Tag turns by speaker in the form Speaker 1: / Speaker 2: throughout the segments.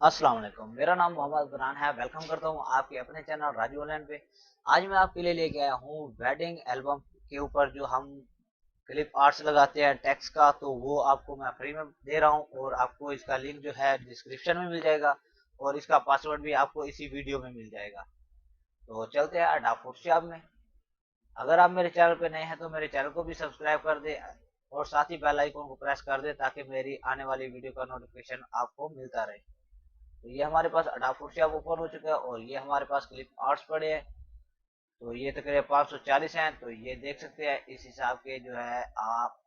Speaker 1: अस्सलाम वालेकुम। मेरा नाम मोहम्मद बरान है। वेलकम करता हूँ आपके अपने चैनल राजू ऑनलाइन पे। आज मैं आपके लिए लेके आया हूँ वेडिंग एल्बम के ऊपर जो हम क्लिप आर्ट्स लगाते हैं टेक्स्ट का, तो वो आपको मैं फ्री में दे रहा हूँ और आपको इसका लिंक जो है डिस्क्रिप्शन में मिल जाएगा और इसका पासवर्ड भी आपको इसी वीडियो में मिल जाएगा। तो चलते हैं अडाप फोटोशॉप में। अगर आप मेरे चैनल पे नए हैं तो मेरे चैनल को भी सब्सक्राइब कर दे और साथ ही बेल आइकन को प्रेस कर दे ताकि मेरी आने वाली वीडियो का नोटिफिकेशन आपको मिलता रहे। तो ये हमारे पास अडाप फोटोशॉप ओपन हो चुका है और ये हमारे पास क्लिप आर्ट्स पड़े हैं। तो ये तकरीबन 540 हैं, तो ये देख सकते हैं। इस हिसाब के जो है आप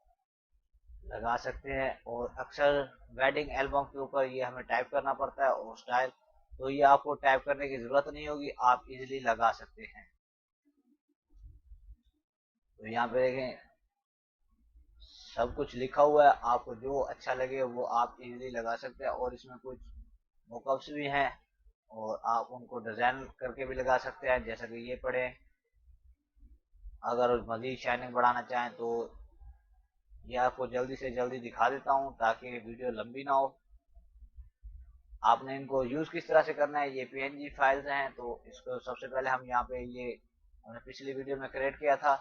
Speaker 1: लगा सकते हैं और अक्सर वेडिंग एल्बम के ऊपर ये हमें टाइप करना पड़ता है और स्टाइल, तो ये आपको टाइप करने की जरूरत नहीं होगी, आप इजीली लगा सकते हैं। तो यहाँ पे देखें सब कुछ लिखा हुआ है, आपको जो अच्छा लगे वो आप इजीली लगा सकते हैं और इसमें कुछ मोकअप्स भी हैं और आप उनको डिजाइन करके भी लगा सकते हैं, जैसा कि ये पड़े। अगर मजीद शाइनिंग बढ़ाना चाहें तो ये आपको जल्दी से जल्दी दिखा देता हूँ ताकि वीडियो लंबी ना हो। आपने इनको यूज किस तरह से करना है, ये पीएनजी फाइल्स हैं। तो इसको सबसे पहले हम यहाँ पे ये हमने पिछली वीडियो में क्रिएट किया था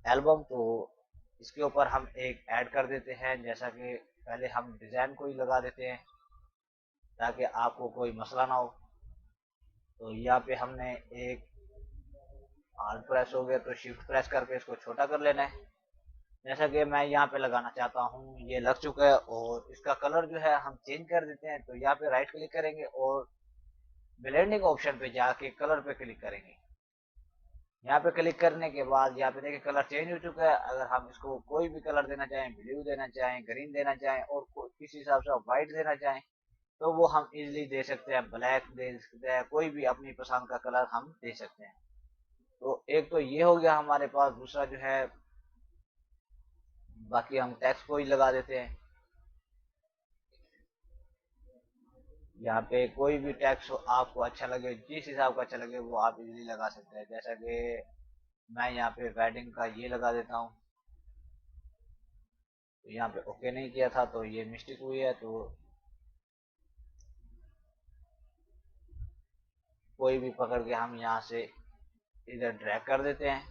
Speaker 1: एल्बम, तो इसके ऊपर हम एक ऐड कर देते हैं। जैसा कि पहले हम डिजाइन को ही लगा देते हैं ताकि आपको कोई मसला ना हो। तो यहाँ पे हमने एक आर्ट प्रेस हो गया तो शिफ्ट प्रेस करके इसको छोटा कर लेना है। जैसा कि मैं यहाँ पे लगाना चाहता हूँ, ये लग चुका है और इसका कलर जो है हम चेंज कर देते हैं। तो यहाँ पे राइट क्लिक करेंगे और ब्लेंडिंग ऑप्शन पे जाके कलर पे क्लिक करेंगे। यहाँ पे क्लिक करने के बाद यहाँ पे देखिए कलर चेंज हो चुका है। अगर हम इसको कोई भी कलर देना चाहें, ब्लू देना चाहें, ग्रीन देना चाहें और किसी हिसाब से व्हाइट देना चाहें तो वो हम इजिली दे सकते हैं, ब्लैक दे सकते हैं, कोई भी अपनी पसंद का कलर हम दे सकते हैं। तो एक तो ये हो गया हमारे पास। दूसरा जो है बाकी हम टेक्स्ट को ही लगा देते हैं। यहाँ पे कोई भी टेक्स्ट आपको अच्छा लगे, जिस हिसाब का अच्छा लगे वो आप इजीली लगा सकते हैं। जैसा कि मैं यहाँ पे वेडिंग का ये लगा देता हूँ। तो यहाँ पे ओके नहीं किया था तो ये मिस्टेक हुई है। तो कोई भी पकड़ के हम यहाँ से इधर ड्रैग कर देते हैं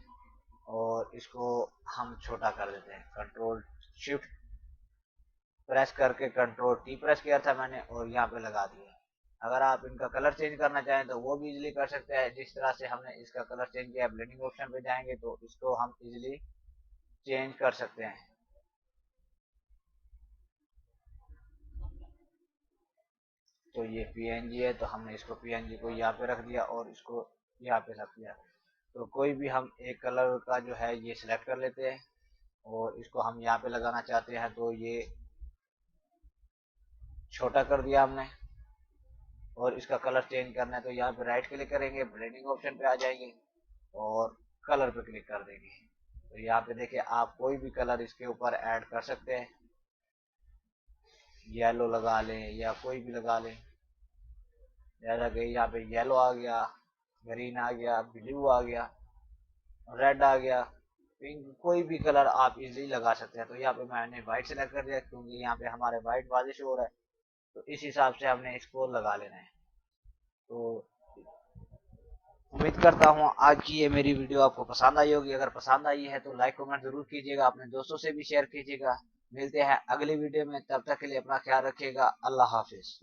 Speaker 1: और इसको हम छोटा कर देते हैं। कंट्रोल शिफ्ट प्रेस करके कंट्रोल टी प्रेस किया था मैंने और यहाँ पे लगा दिया। अगर आप इनका कलर चेंज करना चाहें तो वो भी इजीली कर सकते हैं। जिस तरह से हमने इसका कलर चेंज किया, ब्लेंडिंग ऑप्शन पे जाएंगे तो इसको हम इजीली चेंज कर सकते हैं। तो ये पीएनजी है तो हमने इसको पीएनजी को यहाँ पे रख दिया और इसको यहाँ पे रख दिया। तो कोई भी हम एक कलर का जो है ये सिलेक्ट कर लेते हैं और इसको हम यहाँ पे लगाना चाहते हैं तो ये छोटा कर दिया हमने। और इसका कलर चेंज करना है तो यहाँ पे राइट क्लिक करेंगे, ब्लेंडिंग ऑप्शन पे आ जाएंगे और कलर पे क्लिक कर देंगे। तो यहाँ पे देखिए आप कोई भी कलर इसके ऊपर ऐड कर सकते हैं, येलो लगा लें या कोई भी लगा लें। जैसा कि यहाँ पे येलो आ गया, ग्रीन आ गया, ब्लू आ गया, रेड आ गया, पिंक, कोई भी कलर आप इजीली लगा सकते हैं। तो यहाँ पे मैंने व्हाइट सेलेक्ट कर दिया क्योंकि यहाँ पे हमारे व्हाइट वाजिश हो रहा है, तो इस हिसाब से हमने इसको लगा लेना है। तो उम्मीद करता हूँ आज की ये मेरी वीडियो आपको पसंद आई होगी। अगर पसंद आई है तो लाइक कमेंट जरूर कीजिएगा, अपने दोस्तों से भी शेयर कीजिएगा। मिलते हैं अगली वीडियो में, तब तक के लिए अपना ख्याल रखिएगा। अल्लाह हाफिज।